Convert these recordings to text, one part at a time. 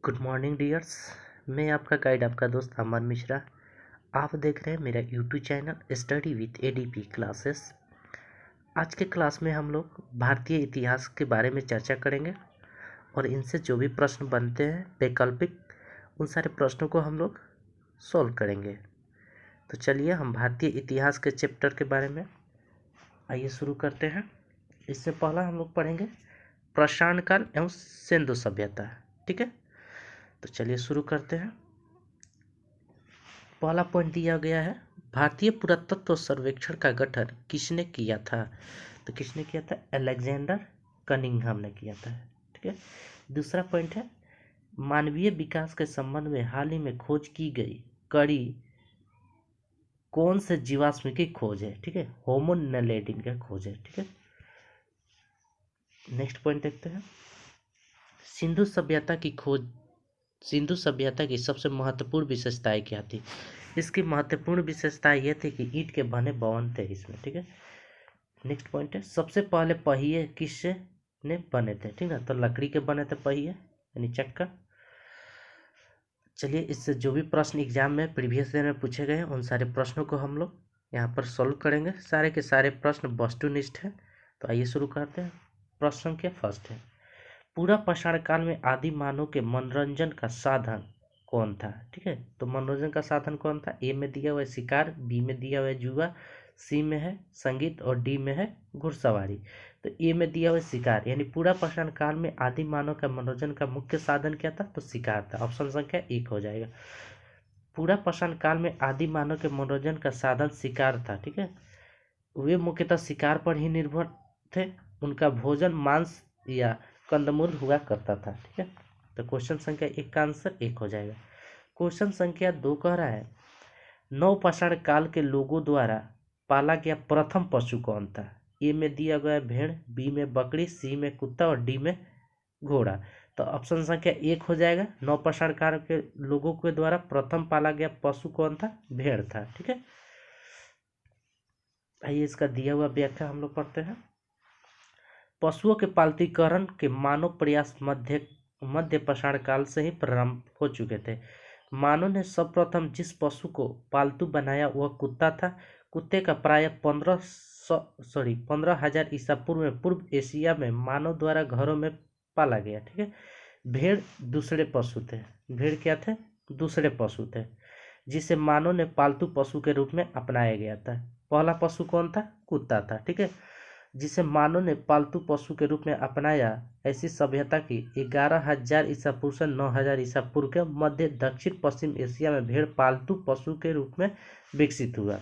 Good morning dears. मैं आपका guide आपका दोस्त अमर मिश्रा। आप देख रहे हैं मेरा YouTube channel study with ADP classes. आज के क्लास में हम लोग भारतीय इतिहास के बारे में चर्चा करेंगे और इनसे जो भी प्रश्न बनते हैं वैकल्पिक, उन सारे प्रश्नों को हम लोग सॉल्व करेंगे। तो चलिए हम भारतीय इतिहास के चैप्टर के बारे में आइए शुरू करते हैं। इससे पहला हम लोग पढ़ेंगे पाषाण काल एवं सिंधु सभ्यता। ठीक है, तो चलिए शुरू करते हैं। पहला पॉइंट दिया गया है, भारतीय पुरातत्व सर्वेक्षण का गठन किसने किया था? तो किसने किया था? अलेक्जेंडर कनिंघम ने किया था। ठीक है। दूसरा पॉइंट है, मानवीय विकास के संबंध में हाल ही में खोज की गई कड़ी कौन से जीवाश्म की खोज है? ठीक है, होमो नैलेडिन का खोज है। ठीक है। नेक्स्ट पॉइंट देखते हैं, सिंधु सभ्यता की खोज, सिंधु सभ्यता की सबसे महत्वपूर्ण विशेषताएं क्या थी? इसकी महत्वपूर्ण विशेषताएं यह थी कि ईंट के बने भवन थे इसमें। ठीक है। नेक्स्ट पॉइंट है, सबसे पहले पहिए किससे ने बने थे? ठीक है, तो लकड़ी के बने थे पहिए यानी चक्का। चलिए इससे जो भी प्रश्न एग्जाम में प्रीवियस ईयर में पूछे गए उन सारे प्रश्नों को हम लोग यहाँ पर सॉल्व करेंगे। सारे के सारे प्रश्न वस्तुनिष्ठ है। तो आइए शुरू करते हैं। प्रश्न संख्या फर्स्ट है, पूरा पाषाण काल में आदि मानव के मनोरंजन का साधन कौन था? ठीक है, तो मनोरंजन का साधन कौन था? ए में दिया हुआ है शिकार, बी में दिया हुआ है जुआ, सी में है संगीत और डी में है घुड़सवारी। तो ए में दिया हुआ है शिकार, यानी पूरा पाषाण काल में आदि मानव का मनोरंजन का मुख्य साधन क्या था? तो शिकार था। ऑप्शन संख्या 1 हो जाएगा। पूरा पाषाण काल में आदि मानव के मनोरंजन का साधन शिकार था। ठीक है, वे मुख्यतः शिकार पर ही निर्भर थे। उनका भोजन मांस या कंदमूल हुआ करता था। ठीक है, तो क्वेश्चन संख्या 1 का आंसर 1 हो जाएगा। क्वेश्चन संख्या 2 कह रहा है, नवपाषाण काल के लोगों द्वारा पाला गया प्रथम पशु कौन था? ए में दिया गया भेड़, बी में बकरी, सी में कुत्ता और डी में घोड़ा। तो ऑप्शन संख्या 1 हो जाएगा। नवपाषाण काल के लोगों के द्वारा प्रथम पाला गया पशु कौन था? भेड़ था। ठीक है, आइए इसका दिया हुआ व्याख्या हम लोग पढ़ते हैं। पशुओं के पालतीकरण के मानव प्रयास मध्य पाषाण काल से ही प्रारंभ हो चुके थे। मानव ने सर्वप्रथम जिस पशु को पालतू बनाया वह कुत्ता था। कुत्ते का प्राय 15,000 ईसा पूर्व में पूर्व एशिया में मानव द्वारा घरों में पाला गया। ठीक है। भेड़ दूसरे पशु थे। भेड़ क्या थे? दूसरे पशु थे जिसे मानव ने पालतू पशु के रूप में अपनाया गया था। पहला पशु कौन था? कुत्ता था। ठीक है, जिसे मानव ने पालतू पशु के रूप में अपनाया। ऐसी सभ्यता की 11,000 ईसा पूर्व से 9,000 ईसा पूर्व के मध्य दक्षिण पश्चिम एशिया में भेड़ पालतू पशु के रूप में विकसित हुआ।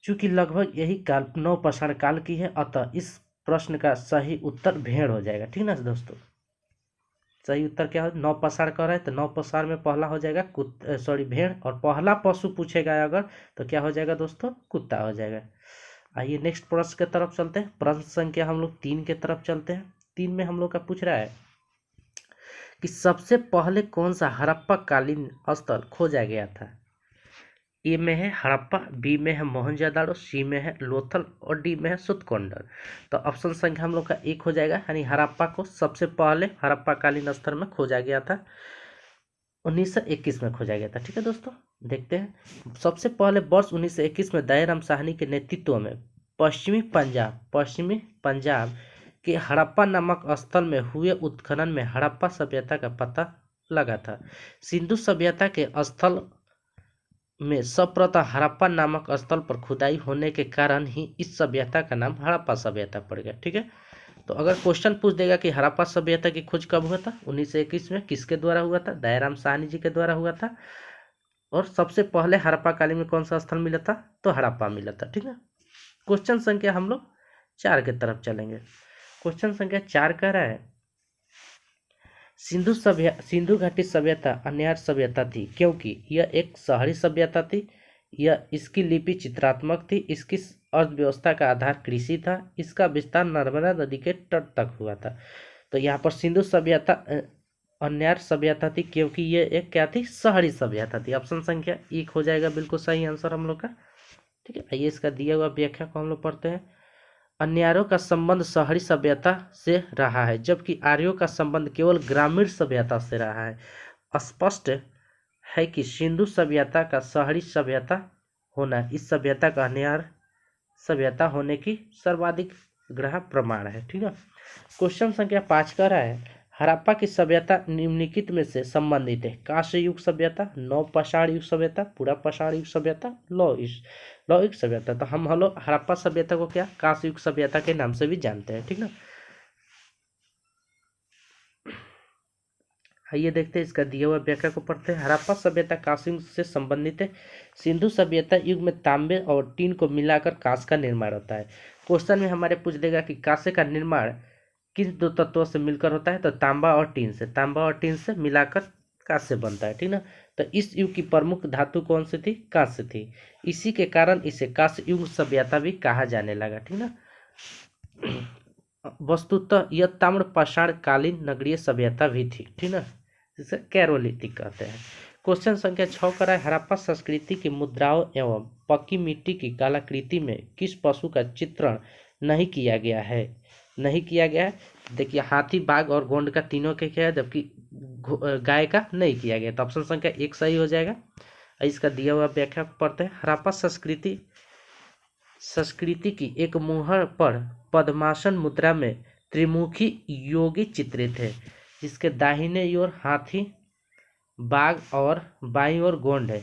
चूंकि लगभग यही काल नवपाषाण काल की है, अतः इस प्रश्न का सही उत्तर भेड़ हो जाएगा। ठीक ना दोस्तों, सही उत्तर क्या हो? नवपाषाण कह रहा है तो नवपाषाण में पहला हो जाएगा भेड़, और पहला पशु पूछेगा अगर तो क्या हो जाएगा दोस्तों? कुत्ता हो जाएगा। आइए नेक्स्ट प्रश्न की तरफ चलते हैं। प्रश्न संख्या हम लोग 3 की तरफ चलते हैं। 3 में हम लोग का पूछ रहा है कि सबसे पहले कौन सा हड़प्पा कालीन स्थल खोजा गया था? ए में है हड़प्पा, बी में है मोहनजोदाड़ो, सी में है लोथल और डी में है सुतकोंडर। तो ऑप्शन संख्या हम लोग का 1 हो जाएगा, यानी हड़प्पा को सबसे पहले हड़प्पा कालीन स्थल में खोजा गया था। 1921 में खोजा गया था। ठीक है दोस्तों, देखते हैं। सबसे पहले वर्ष 1921 में दयाराम साहनी के नेतृत्व में पश्चिमी पंजाब के हड़प्पा नामक स्थल में हुए उत्खनन में हड़प्पा सभ्यता का पता लगा था। सिंधु सभ्यता के स्थल में सर्वप्रथम हड़प्पा नामक स्थल पर खुदाई होने के कारण ही इस सभ्यता का नाम हड़प्पा सभ्यता पड़ गया। ठीक है, तो अगर क्वेश्चन पूछ देगा कि हड़प्पा सभ्यता की खोज कब हुआ था? 1921 में। किसके द्वारा हुआ था? दयाराम साहनी जी के द्वारा हुआ था। और सबसे पहले हड़प्पा कालीन में कौन सा स्थल मिला था? तो हड़प्पा मिला था। ठीक है, क्वेश्चन संख्या हम लोग 4 की तरफ चलेंगे। क्वेश्चन संख्या 4 कह रहा है, सिंधु घाटी सभ्यता अन्यार सभ्यता थी क्योंकि यह एक शहरी सभ्यता थी। यह इसकी लिपि चित्रात्मक थी। इसकी अर्थव्यवस्था का आधार कृषि था। इसका विस्तार नर्मदा नदी के तट तक हुआ था। तो यहाँ पर सिंधु सभ्यता अन्यार सभ्यता थी क्योंकि ये एक क्या थी? शहरी सभ्यता थी। ऑप्शन संख्या 1 हो जाएगा, बिल्कुल सही आंसर हम लोग का। ठीक है, आइए इसका दिया हुआ व्याख्या को हम लोग पढ़ते हैं। अन्यार्यों का संबंध शहरी सभ्यता से रहा है, जबकि आर्यों का संबंध केवल ग्रामीण सभ्यता से रहा है। स्पष्ट है कि सिंधु सभ्यता का शहरी सभ्यता होना इस सभ्यता का अन्यार्य सभ्यता होने की सर्वाधिक गृह प्रमाण है। ठीक है। क्वेश्चन संख्या 5 कह रहा है हड़प्पा की सभ्यता निम्नलिखित में से संबंधित है। कांस्य युग सभ्यता, नव पाषाण युग सभ्यता, पूरा पाषाण युग सभ्यता, लौह युग सभ्यता। तो हम लोग हड़प्पा सभ्यता को क्या कांस्य युग सभ्यता के नाम से भी जानते हैं। ठीक ना। आइए देखते हैं इसका दिया हुआ व्याख्या को पढ़ते हैं। हड़प्पा सभ्यता कांस्य युग से संबंधित है। सिंधु सभ्यता युग में तांबे और टीन को मिलाकर कांस्य का निर्माण होता है। क्वेश्चन में हमारे पूछ देगा कि कांस्य का निर्माण किन दो तत्वों से मिलकर होता है, तो तांबा और टीन से। तांबा और टीन से मिलाकर कांस्य बनता है। ठीक ना। तो इस युग की प्रमुख धातु कौन सी थी? कांस्य थी। इसी के कारण इसे कांस्य युग सभ्यता भी कहा जाने लगा। ठीक ना। वस्तुतः यह ताम्र पाषाण कालीन नगरीय सभ्यता भी थी। ठीक ना। जिसे कैरोलिथिक कहते हैं। क्वेश्चन संख्या 6 करा है हड़प्पा संस्कृति की मुद्राओं एवं पक्की मिट्टी की कलाकृति में किस पशु का चित्रण नहीं किया गया है? नहीं किया गया है। देखिए हाथी, बाघ और गोंड का तीनों के किया है, जबकि गाय का नहीं किया गया। तो ऑप्शन संख्या 1 सही हो जाएगा। इसका दिया हुआ व्याख्या पढ़ते हैं। हड़प्पा संस्कृति की एक मुहर पर पद्मासन मुद्रा में त्रिमुखी योगी चित्रित है, जिसके दाहिने ओर हाथी, बाघ और बाईं ओर गोंड है।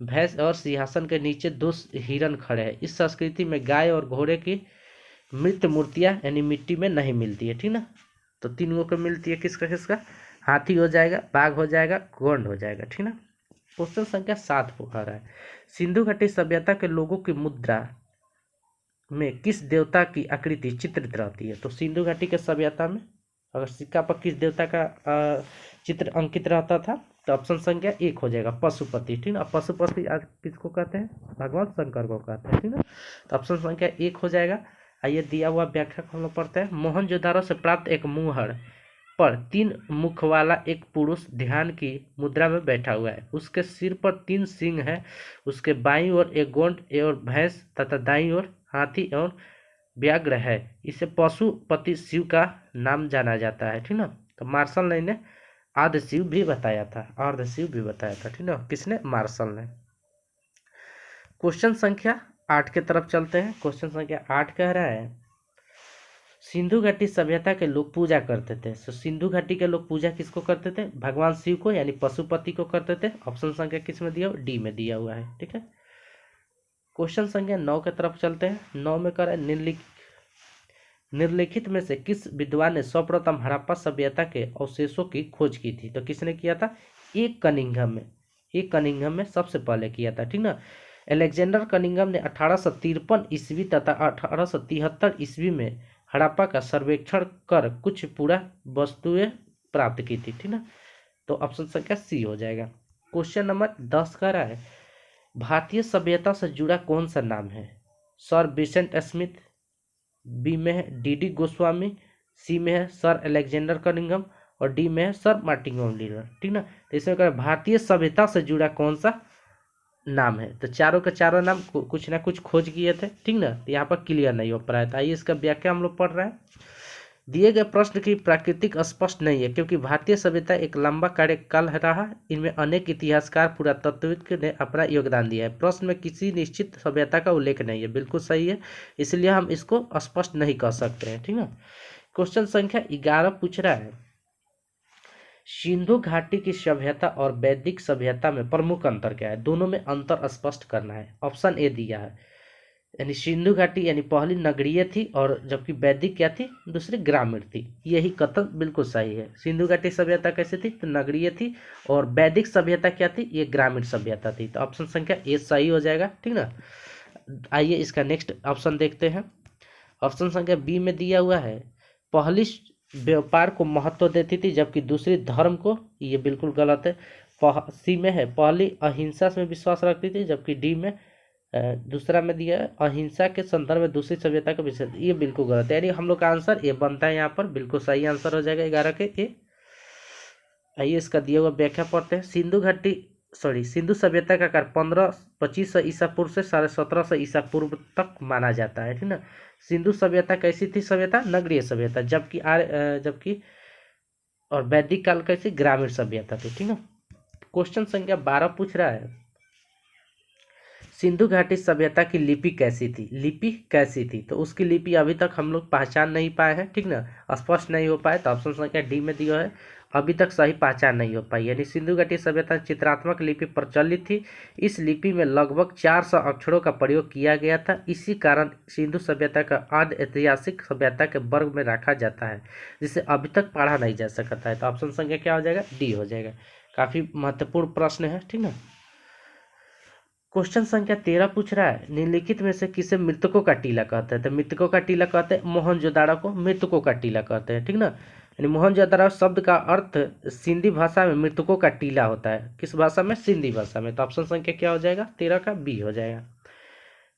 भैंस और सिंहासन के नीचे 2 हिरण खड़े हैं। इस संस्कृति में गाय और घोड़े की मृत मूर्तियां यानी मिट्टी में नहीं मिलती है। ठीक ना। तो तीनों को मिलती है। किसका किसका? हाथी हो जाएगा, बाघ हो जाएगा, गोंड हो जाएगा। ठीक ना। क्वेश्चन संख्या 7 आ रहा है सिंधु घाटी सभ्यता के लोगों की मुद्रा में किस देवता की आकृति चित्रित रहती है? तो सिंधु घाटी के सभ्यता में अगर सिक्का पर किस देवता का चित्र अंकित रहता था, तो ऑप्शन संख्या 1 हो जाएगा पशुपति। ठीक ना। पशुपति किसको कहते हैं? भगवान शंकर को कहते हैं। ठीक ना। तो ऑप्शन संख्या 1 हो जाएगा। आइए दिया हुआ व्याख्या को हम लोग पढ़ते हैं। मोहनजोदारो से प्राप्त एक मुहर पर 3 मुख वाला एक पुरुष ध्यान की मुद्रा में बैठा हुआ है। उसके सिर पर 3 सिंह है। उसके बाईं ओर एक गोंड और भैंस तथा दाईं ओर हाथी और व्याघ्र है। इसे पशुपति शिव का नाम जाना जाता है। ठीक ना। तो मार्शल ने आर्ध शिव भी बताया था। ठीक ना। किसने? मार्शल ने। क्वेश्चन संख्या 8 की तरफ चलते हैं। क्वेश्चन संख्या 8 कह रहा है सिंधु घाटी सभ्यता के लोग पूजा करते थे। तो सिंधु घाटी के लोग पूजा किसको करते थे? भगवान शिव को यानी पशुपति को करते थे। ऑप्शन संख्या किस में दिया? डी में दिया हुआ है। ठीक है। क्वेश्चन संख्या 9 की तरफ चलते हैं। 9 में कर निम्नलिखित में से किस विद्वान ने सर्वप्रथम हड़प्पा सभ्यता के अवशेषों की खोज की थी? तो किसने किया था? एक कनिंघम में सबसे पहले किया था। ठीक ना। अलेक्जेंडर कनिंघम ने 1853 ईस्वी तथा 1873 ईस्वी में हड़प्पा का सर्वेक्षण कर कुछ पूरा वस्तुएं प्राप्त की थी। ठीक ना। तो ऑप्शन संख्या सी हो जाएगा। क्वेश्चन नंबर 10 का रहा है भारतीय सभ्यता से जुड़ा कौन सा नाम है? सर विंसेंट स्मिथ, बी में है डी गोस्वामी, सी में है सर अलेक्जेंडर कनिंघम और डी में है सर मार्टिन ओलिवर। ठीक ना। तो इसमें कह भारतीय सभ्यता से जुड़ा कौन सा नाम है? तो चारों के चारों नाम कुछ ना कुछ खोज किए थे। ठीक ना। तो यहाँ पर क्लियर नहीं हो पा रहा है। तो आइए इसका व्याख्या हम लोग पढ़ रहे हैं। दिए गए प्रश्न की प्राकृतिक स्पष्ट नहीं है, क्योंकि भारतीय सभ्यता एक लंबा कार्यकाल रहा। इनमें अनेक इतिहासकार, पुरातत्वविद ने अपना योगदान दिया है। प्रश्न में किसी निश्चित सभ्यता का उल्लेख नहीं है। बिल्कुल सही है, इसलिए हम इसको स्पष्ट नहीं कह सकते हैं। ठीक ना। क्वेश्चन संख्या 11 पूछ रहा है सिंधु घाटी की सभ्यता और वैदिक सभ्यता में प्रमुख अंतर क्या है? दोनों में अंतर स्पष्ट करना है। ऑप्शन ए दिया है यानी सिंधु घाटी यानी पहली नगरीय थी और जबकि वैदिक क्या थी? दूसरी ग्रामीण थी। यही कथन बिल्कुल सही है। सिंधु घाटी सभ्यता कैसे थी? तो नगरीय थी। और वैदिक सभ्यता क्या थी? ये ग्रामीण सभ्यता थी। तो ऑप्शन संख्या ए सही हो जाएगा। ठीक ना। आइए इसका नेक्स्ट ऑप्शन देखते हैं। ऑप्शन संख्या बी में दिया हुआ है पहली व्यापार को महत्व देती थी, जबकि दूसरी धर्म को। ये बिल्कुल गलत है। सी में है पहली अहिंसा में विश्वास रखती थी, जबकि डी में दूसरा में दिया है अहिंसा के संदर्भ में दूसरी सभ्यता का विषय। ये बिल्कुल गलत है, यानी हम लोग का आंसर ए बनता है। यहाँ पर बिल्कुल सही आंसर हो जाएगा 11 के ए। आइए इसका दिया हुआ व्याख्या पढ़ते हैं। सिंधु घाटी सॉरी सिंधु सभ्यता का आकार 1500-2500 ईसा पूर्व से 1750 ईसा पूर्व तक माना जाता है, ठीक ना। सिंधु सभ्यता कैसी थी सभ्यता? नगरीय सभ्यता, जबकि और वैदिक काल कैसी? ग्रामीण सभ्यता थी, ठीक ना। क्वेश्चन संख्या 12 पूछ रहा है, सिंधु घाटी सभ्यता की लिपि कैसी थी? लिपि कैसी थी? तो उसकी लिपि अभी तक हम लोग पहचान नहीं पाए हैं, ठीक ना, स्पष्ट नहीं हो पाए, तो ऑप्शन संख्या डी में दिया है, अभी तक सही पहचान नहीं हो पाई। यानी सिंधु घाटी सभ्यता चित्रात्मक लिपि प्रचलित थी। इस लिपि में लगभग 400 अक्षरों का प्रयोग किया गया था। इसी कारण सिंधु सभ्यता का अर्ध ऐतिहासिक सभ्यता के वर्ग में रखा जाता है, जिसे अभी तक पढ़ा नहीं जा सकता है। तो ऑप्शन संख्या क्या हो जाएगा? डी हो जाएगा। काफी महत्वपूर्ण प्रश्न है, ठीक ना। क्वेश्चन संख्या 13 पूछ रहा है, निम्नलिखित में से किसे मृतकों का टीला कहते हैं? तो मृतकों का टीला कहते हैं मोहनजोदाड़ो को मृतकों का टीला कहते हैं, ठीक ना। यानी मोहनजोदाड़ो शब्द का अर्थ सिंधी भाषा में मृतकों का टीला होता है। किस भाषा में? सिंधी भाषा में। तो ऑप्शन संख्या क्या हो जाएगा? 13 का बी हो जाएगा।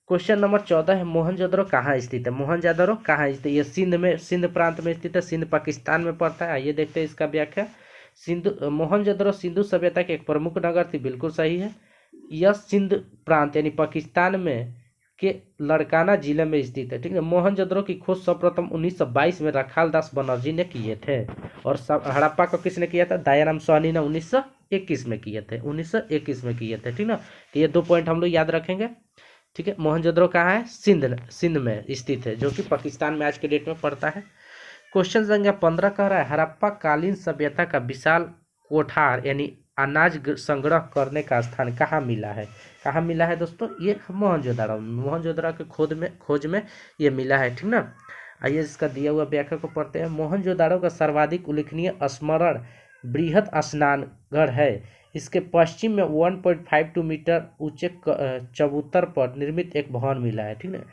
क्वेश्चन नंबर 14 है, मोहनजोदड़ो कहाँ स्थित है? मोहनजोदड़ो कहाँ स्थित है? ये सिंध में, सिंध प्रांत में स्थित है, सिंध पाकिस्तान में पड़ता है। आइए देखते हैं इसका व्याख्या। मोहनजोदड़ो सिंधु सभ्यता की एक प्रमुख नगर थी, बिल्कुल सही है। यह सिंध प्रांत यानी पाकिस्तान में के लड़काना जिले में स्थित है, ठीक है। मोहनजोदड़ो की खोज सर्वप्रथम 1922 में रखाल दास बनर्जी ने किए थे, और हड़प्पा को किसने किया था? दयाराम साहनी ने 1921 में किए थे, 1921 में किए थे, ठीक ना। तो ये 2 पॉइंट हम लोग याद रखेंगे, ठीक है। मोहनजोदड़ो कहाँ है? सिंध में स्थित है, जो कि पाकिस्तान में आज के डेट में पड़ता है। क्वेश्चन संख्या 15 कह रहा है, हड़प्पा कालीन सभ्यता का विशाल कोठार यानी अनाज संग्रह करने का स्थान कहाँ मिला है? कहाँ मिला है दोस्तों? ये मोहनजोदड़ो के खोज में ये मिला है, ठीक ना। आइए इसका दिया हुआ व्याख्या को पढ़ते हैं। मोहनजोदड़ो का सर्वाधिक उल्लेखनीय स्मरण बृहद स्नानगढ़ है। इसके पश्चिम में 1.52 मीटर ऊंचे चबूतर पर निर्मित एक भवन मिला है, ठीक ना।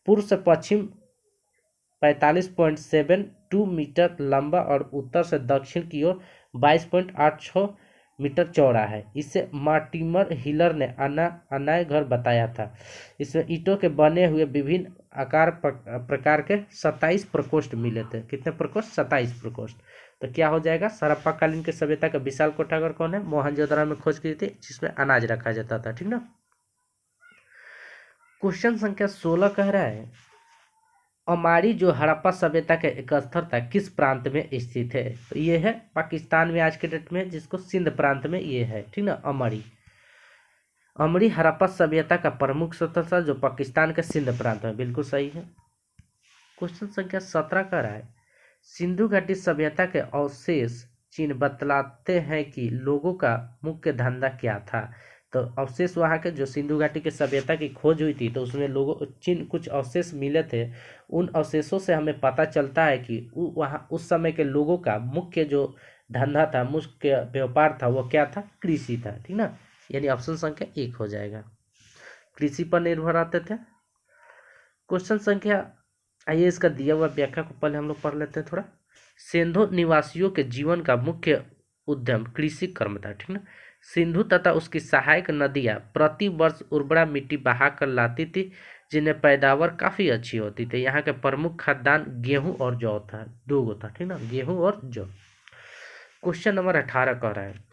पूर्व से पश्चिम 45.72 मीटर लंबा और उत्तर से दक्षिण की ओर 22.86 मीटर चौड़ा है। इसे मार्टिमर हिलर ने अनाय घर बताया था। इसमें ईंटों के बने हुए विभिन्न आकार प्रकार के 27 प्रकोष्ठ मिले थे। कितने प्रकोष्ठ? 27 प्रकोष्ठ। तो क्या हो जाएगा? हड़प्पा कालीन की सभ्यता का विशाल कोठागार कौन है? मोहनजोदड़ो में खोज की थी, जिसमें अनाज रखा जाता था, ठीक ना। क्वेश्चन संख्या 16 कह रहा है, अमाड़ी जो हड़प्पा सभ्यता का एक स्थल था किस प्रांत में स्थित है? तो ये है पाकिस्तान में आज के डेट में, जिसको सिंध प्रांत में ये है, ठीक ना। अमड़ी हड़प्पा सभ्यता का प्रमुख स्थल था, जो पाकिस्तान के सिंध प्रांत में, बिल्कुल सही है। क्वेश्चन संख्या 17 का है, सिंधु घाटी सभ्यता के अवशेष चिन्ह बतलाते हैं कि लोगों का मुख्य धंधा क्या था? तो अवशेष वहाँ के जो सिंधु घाटी की सभ्यता की खोज हुई थी, तो उसमें लोगों चिन्ह कुछ अवशेष मिले थे। उन अवशेषों से हमें पता चलता है कि वहाँ उस समय के लोगों का मुख्य जो धंधा था, मुख्य व्यापार था, वो क्या था? कृषि था, ठीक ना। यानी ऑप्शन संख्या 1 हो जाएगा, कृषि पर निर्भर रहते थे। क्वेश्चन संख्या, आइए इसका दिया हुआ व्याख्या को पहले हम लोग पढ़ लेते हैं थोड़ा। सिंधु निवासियों के जीवन का मुख्य उद्यम कृषि कर्म था, ठीक ना। सिंधु तथा उसकी सहायक नदियां प्रति वर्ष उर्वरा मिट्टी बहाकर लाती थी, जिन्हें पैदावार काफी अच्छी होती थी। यहाँ के प्रमुख खाद्यान्न गेहूं और जौ था, 2 गो था, ठीक ना, गेहूं और जौ। क्वेश्चन नंबर 18 कह रहा है,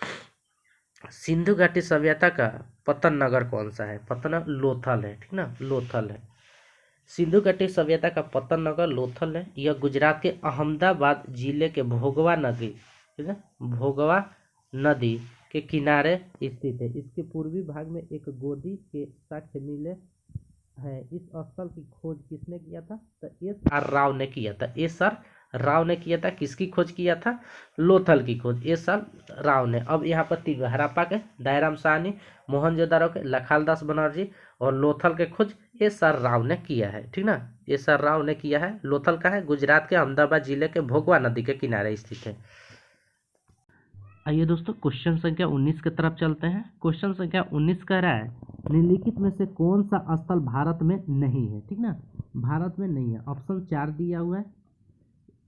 सिंधु घाटी सभ्यता का पतन नगर कौन सा है? पतन लोथल है, ठीक ना, लोथल है। सिंधु घाटी सभ्यता का पतन नगर लोथल है। यह गुजरात के अहमदाबाद जिले के भोगवा नदी, ठीक है, भोगवा नदी के किनारे स्थित है। इसके पूर्वी भाग में एक गोदी के साक्ष्य मिले हैं। इस स्थल की खोज किसने किया था? तो एस.आर. राव ने किया था। एस.आर. राव ने किया था। किसकी खोज किया था? लोथल की खोज एस.आर. राव ने। अब यहाँ पर 3 हड़प्पा के दयाराम साहनी, मोहनजोदाड़ो के लखालदास बनर्जी और लोथल के खोज एस.आर. राव ने किया है, ठीक ना। एस.आर. राव ने किया है। लोथल का है गुजरात के अहमदाबाद जिले के भोगवा नदी के किनारे स्थित है। आइए दोस्तों क्वेश्चन संख्या 19 की तरफ चलते हैं। क्वेश्चन संख्या 19 कह रहा है, निम्नलिखित में से कौन सा स्थल भारत में नहीं है? ठीक ना, भारत में नहीं है। ऑप्शन 4 दिया हुआ है,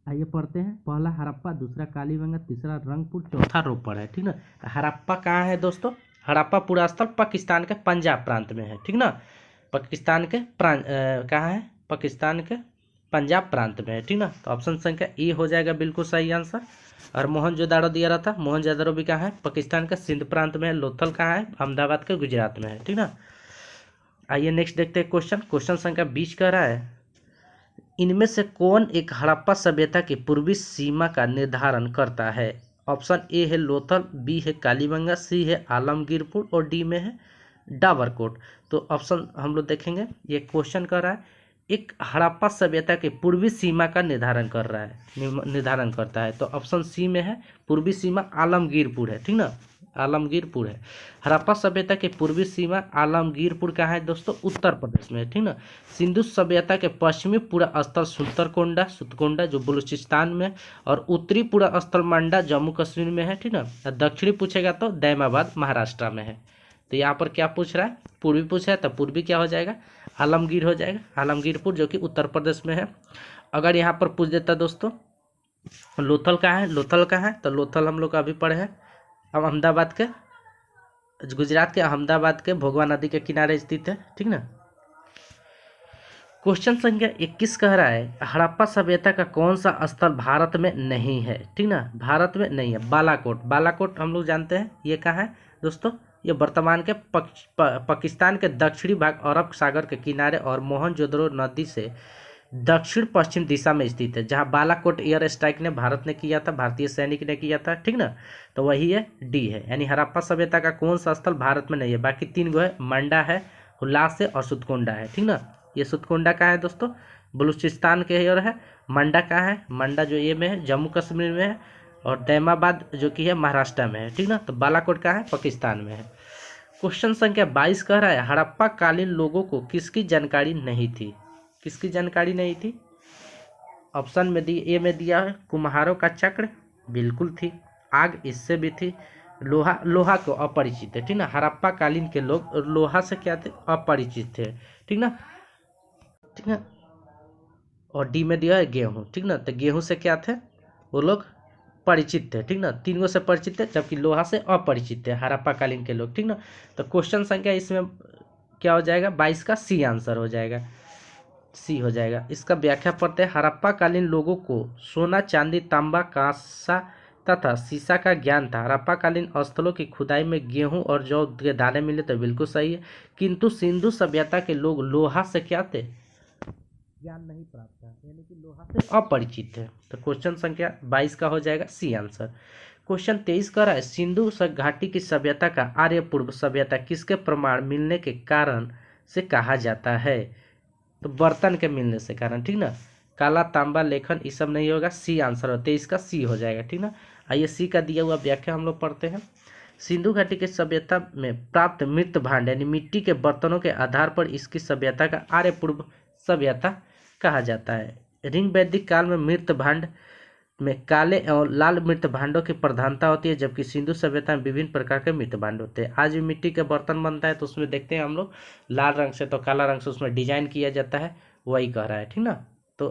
आइए पढ़ते हैं। पहला हड़प्पा, दूसरा कालीबंगा, तीसरा रंगपुर, चौथा रोपड़ है, ठीक ना। हड़प्पा कहाँ है दोस्तों? हड़प्पा पूरा स्थल पाकिस्तान के पंजाब प्रांत में है, ठीक ना। पाकिस्तान के कहाँ है? पाकिस्तान के पंजाब प्रांत में है, ठीक ना। तो ऑप्शन संख्या ए हो जाएगा बिल्कुल सही आंसर। और मोहनजोदाड़ो दिया रहा था, मोहनजोदाड़ो भी कहाँ है, पाकिस्तान का सिंध प्रांत में है। लोथल कहाँ है, अहमदाबाद के गुजरात में है, ठीक ना। आइए नेक्स्ट देखते हैं क्वेश्चन संख्या 20 कह रहा है, इनमें से कौन एक हड़प्पा सभ्यता की पूर्वी सीमा का निर्धारण करता है। ऑप्शन ए है लोथल, बी है कालीबंगा, सी है आलमगीरपुर और डी में है डाबरकोट। तो ऑप्शन हम लोग देखेंगे, ये क्वेश्चन कर रहा है एक हड़प्पा सभ्यता के पूर्वी सीमा का निर्धारण कर रहा है, निर्धारण करता है। तो ऑप्शन सी में है पूर्वी सीमा आलमगीरपुर है, ठीक ना, आलमगीरपुर है। हड़प्पा सभ्यता के पूर्वी सीमा आलमगीरपुर कहाँ है दोस्तों, उत्तर प्रदेश में है, ठीक ना। सिंधु सभ्यता के पश्चिमी पूरा स्थल सुतकोंडा जो बलूचिस्तान में, और उत्तरी पूरा स्थल मंडा जम्मू कश्मीर में है, ठीक ना। दक्षिणी पूछेगा तो दैमाबाद महाराष्ट्र में है। तो यहाँ पर क्या पूछ रहा है, पूर्वी पूछा है, तो पूर्वी क्या हो जाएगा, आलमगीर हो जाएगा, आलमगीरपुर जो कि उत्तर प्रदेश में है। अगर यहाँ पर पूछ देता दोस्तों लोथल कहाँ है, लोथल कहाँ है, तो लोथल हम लोग अभी पढ़े हैं, अब अहमदाबाद के, गुजरात के अहमदाबाद के भोगवा नदी के किनारे स्थित है, ठीक ना। क्वेश्चन संख्या 21 कह रहा है, हड़प्पा सभ्यता का कौन सा स्थल भारत में नहीं है, ठीक ना, भारत में नहीं है। बालाकोट, बालाकोट हम लोग जानते हैं ये कहाँ है दोस्तों, ये वर्तमान के पाकिस्तान के दक्षिणी भाग अरब सागर के किनारे और मोहनजोदड़ो नदी से दक्षिण पश्चिम दिशा में स्थित है, जहां बालाकोट एयर स्ट्राइक ने भारत ने किया था, भारतीय सैनिक ने किया था, ठीक ना। तो वही है डी है, यानी हड़प्पा सभ्यता का कौन सा स्थल भारत में नहीं है। बाकी तीन गो है, मंडा है, हुल्लास है और सुतकोंडा है, ठीक ना। ये सुतकोंडा कहाँ है दोस्तों, बलूचिस्तान के और है। मंडा कहाँ है, मंडा जो ये में है जम्मू कश्मीर में है, और दैमाबाद जो कि है महाराष्ट्र में है, ठीक ना। तो बालाकोट कहाँ है, पाकिस्तान में है। क्वेश्चन संख्या 22 कह रहा है, हड़प्पा कालीन लोगों को किसकी जानकारी नहीं थी, किसकी जानकारी नहीं थी। ऑप्शन में ए में दिया है कुम्हारों का चक्र, बिल्कुल थी। आग, इससे भी थी। लोहा, लोहा को अपरिचित है, ठीक ना। हड़प्पा कालीन के लोग लोहा से क्या थे, अपरिचित थे, ठीक ना, ठीक ना। और डी में दिया है गेहूँ, ठीक ना। तो गेहूँ से क्या थे, वो लोग परिचित थे, ठीक ना। तीनों से परिचित थे, जबकि लोहा से अपरिचित थे हड़प्पा कालीन के लोग, ठीक ना। तो क्वेश्चन संख्या इसमें क्या हो जाएगा, 22 का सी आंसर हो जाएगा, सी हो जाएगा। इसका व्याख्या पढ़ते हैं, हड़प्पा कालीन लोगों को सोना, चांदी, तांबा, कांसा तथा सीसा का ज्ञान था। हड़प्पा कालीन स्थलों की खुदाई में गेहूं और जौ के दाने मिले तो बिल्कुल सही है, किंतु सिंधु सभ्यता के लोग लोहा से क्या थे, ज्ञान नहीं प्राप्त था, यानी कि लोहा से अपरिचित थे। तो क्वेश्चन संख्या 22 का हो जाएगा सी आंसर। क्वेश्चन 23 का रहा है, सिंधु घाटी की सभ्यता का आर्य पूर्व सभ्यता किसके प्रमाण मिलने के कारण से कहा जाता है। तो बर्तन के मिलने से कारण, ठीक ना। काला, तांबा, लेखन ये सब नहीं होगा, सी आंसर हो, 23 का सी हो जाएगा, ठीक ना। आइए सी का दिया हुआ व्याख्या हम लोग पढ़ते हैं। सिंधु घाटी की सभ्यता में प्राप्त मृत भांड यानी मिट्टी के बर्तनों के आधार पर इसकी सभ्यता का आर्य पूर्व सभ्यता कहा जाता है। ऋग वैदिक काल में मृत भांड में काले और लाल मृत भांडों की प्रधानता होती है, जबकि सिंधु सभ्यता में विभिन्न प्रकार के मृत भांड होते हैं। आज भी मिट्टी के बर्तन बनता है, तो उसमें देखते हैं हम लोग लाल रंग से तो काला रंग से उसमें डिजाइन किया जाता है, वही कह रहा है, ठीक ना। तो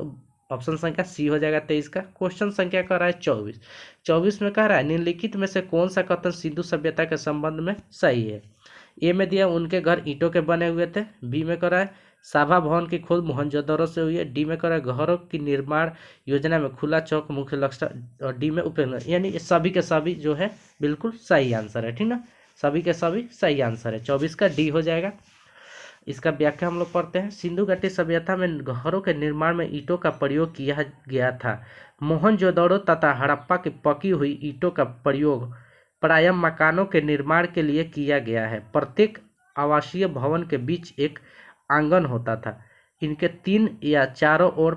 ऑप्शन संख्या सी हो जाएगा 23 का। क्वेश्चन संख्या कह रहा है 24 में कह रहा है, निम्नलिखित में से कौन सा कथन सिंधु सभ्यता के संबंध में सही है। ए में दिया उनके घर ईंटों के बने हुए थे, बी में कह रहा है सभा भवन की खोज मोहनजोदड़ो से हुई है, डी में कह रहा है घरों की निर्माण योजना में खुला चौक मुख्य लक्ष्य, और डी में उपयोग, यानी सभी के सभी जो है बिल्कुल सही आंसर है, ठीक ना। सभी के सभी सही आंसर है, 24 का डी हो जाएगा। इसका व्याख्या हम लोग पढ़ते हैं। सिंधु घाटी सभ्यता में घरों के निर्माण में ईंटों का प्रयोग किया गया था। मोहनजोदड़ो तथा हड़प्पा की पकी हुई ईंटों का प्रयोग प्रायः मकानों के निर्माण के लिए किया गया है। प्रत्येक आवासीय भवन के बीच एक आंगन होता था। इनके 3 या चारों ओर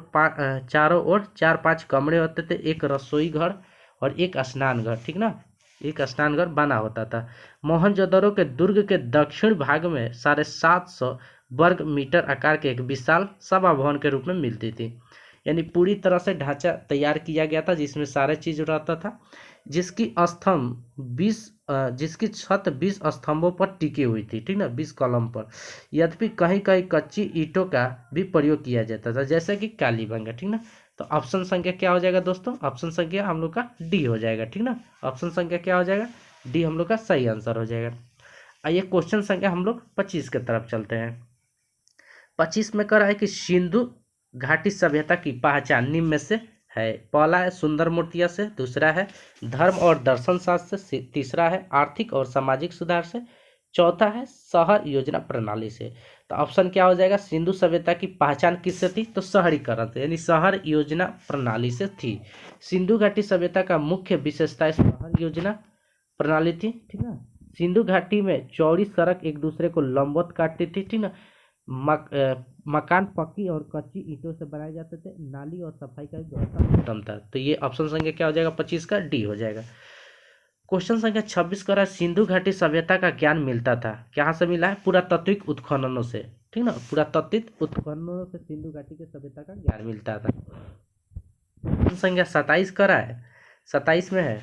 4-5 कमरे होते थे, एक रसोई घर और एक स्नान घर, ठीक ना, एक स्नान घर बना होता था। मोहनजोदड़ो के दुर्ग के दक्षिण भाग में 750 वर्ग मीटर आकार के एक विशाल सभा भवन के रूप में मिलती थी, यानी पूरी तरह से ढांचा तैयार किया गया था जिसमें सारे चीज रहता था, जिसकी छत 20 स्तंभों पर टिकी हुई थी, ठीक ना, 20 कॉलम पर। यद्यपि कहीं कहीं कच्ची ईंटों का भी प्रयोग किया जाता था, जैसे कि कालीबंगा, ठीक ना। तो ऑप्शन संख्या क्या हो जाएगा दोस्तों, ऑप्शन संख्या हम लोग का डी हो जाएगा, ठीक ना। ऑप्शन संख्या क्या हो जाएगा, डी हम लोग का सही आंसर हो जाएगा। आइए क्वेश्चन संख्या हम लोग 25 की तरफ चलते हैं। 25 में कह रहा है कि सिंधु घाटी सभ्यता की पहचान निम्न में से है। पहला है सुंदर मूर्तियां से, दूसरा है धर्म और दर्शन शास्त्र से, तीसरा है आर्थिक और सामाजिक सुधार से, चौथा है शहर योजना प्रणाली से। तो ऑप्शन क्या हो जाएगा? सिंधु सभ्यता की पहचान किससे थी? तो शहरीकरण से, यानी शहर योजना प्रणाली से थी। सिंधु घाटी सभ्यता का मुख्य विशेषता शहर योजना प्रणाली थी, ठीक है। सिंधु घाटी में चौड़ी सड़क एक दूसरे को लंबवत काटती थी, ठीक ना। मकान पक्की और कच्ची ईंटों से बनाए जाते थे। नाली और सफाई का व्यवस्था उत्तम था। तो ये ऑप्शन संख्या क्या हो जाएगा? 25 का डी हो जाएगा। क्वेश्चन संख्या 26 कर रहा है, सिंधु घाटी सभ्यता का ज्ञान मिलता था, कहाँ से मिला है? पुरातात्विक उत्खननों से, ठीक ना। पुरातात्विक उत्खननों से सिंधु घाटी की सभ्यता का ज्ञान मिलता था। क्वेश्चन संख्या 27 कर रहा है, 27 में है,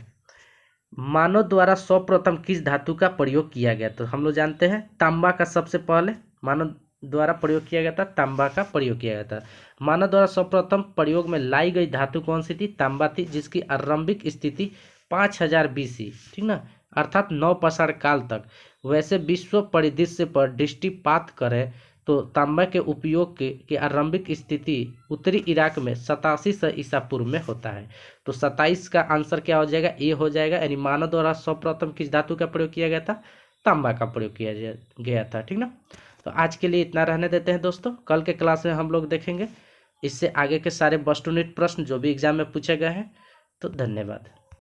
मानव द्वारा सर्वप्रथम किस धातु का प्रयोग किया गया? तो हम लोग जानते हैं तांबा का सबसे पहले मानव द्वारा प्रयोग किया गया था, तांबा का प्रयोग किया गया था। मानव द्वारा सर्वप्रथम प्रयोग में लाई गई धातु कौन सी थी? तांबा थी, जिसकी आरंभिक स्थिति 5000 BC, ठीक ना, अर्थात नवपाषाण काल तक। वैसे विश्व परिदृश्य पर दृष्टिपात करें तो तांबा के उपयोग के आरंभिक स्थिति उत्तरी इराक में 8700 ईसा पूर्व में होता है। तो 27 का आंसर क्या हो जाएगा? ए हो जाएगा, यानी मानव द्वारा सर्वप्रथम किस धातु का प्रयोग किया गया था? तांबा का प्रयोग किया गया था, ठीक ना। तो आज के लिए इतना रहने देते हैं दोस्तों। कल के क्लास में हम लोग देखेंगे इससे आगे के सारे बस्ट यूनिट प्रश्न जो भी एग्जाम में पूछे गए हैं। तो धन्यवाद।